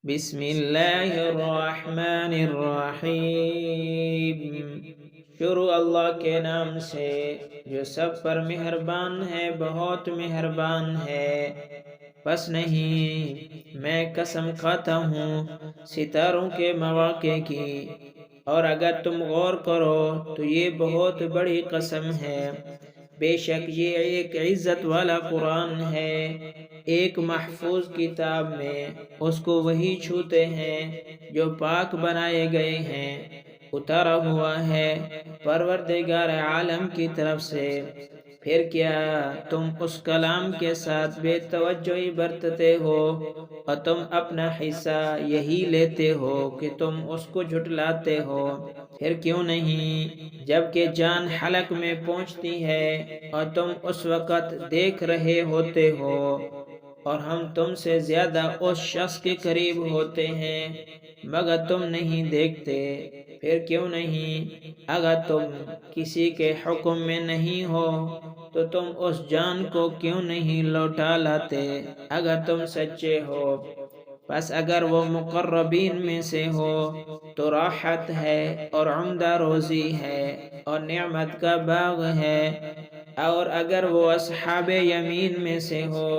بسم اللہ الرحمن الرحیم۔ شروع اللہ کے نام سے جو سب پر مہربان ہے، بہت مہربان ہے۔ پس نہیں، میں قسم کھاتا ہوں ستاروں کے مواقع کی، اور اگر تم غور کرو تو یہ بہت بڑی قسم ہے۔ بے شک یہ ایک عزت والا قرآن ہے، ایک محفوظ کتاب میں اس کو وہی چھوتے ہیں جو پاک بنائے گئے ہیں، اتارا ہوا ہے پروردگار عالم کی طرف سے۔ پھر کیا تم اس کلام کے ساتھ بے توجہی برتتے ہو، اور تم اپنا حصہ یہی لیتے ہو کہ تم اس کو جھٹلاتے ہو؟ پھر کیوں نہیں، جبکہ جان حلق میں پہنچتی ہے اور تم اس وقت دیکھ رہے ہوتے ہو، اور ہم تم سے زیادہ اس شخص کے قریب ہوتے ہیں مگر تم نہیں دیکھتے؟ پھر کیوں نہیں، اگر تم کسی کے حکم میں نہیں ہو تو تم اس جان کو کیوں نہیں لوٹا لاتے اگر تم سچے ہو؟ پس اگر وہ مقربین میں سے ہو تو راحت ہے اور عمدہ روزی ہے اور نعمت کا باغ ہے، اور اگر وہ اصحاب یمین میں سے ہو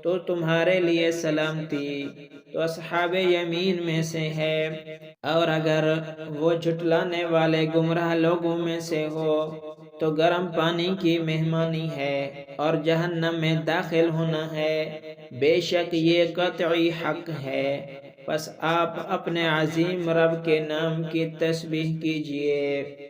تو تمہارے لیے سلامتی تو اصحاب یمین میں سے ہے، اور اگر وہ جھٹلانے والے گمراہ لوگوں میں سے ہو تو گرم پانی کی مہمانی ہے اور جہنم میں داخل ہونا ہے۔ بے شک یہ قطعی حق ہے۔ پس آپ اپنے عظیم رب کے نام کی تسبیح کیجئے۔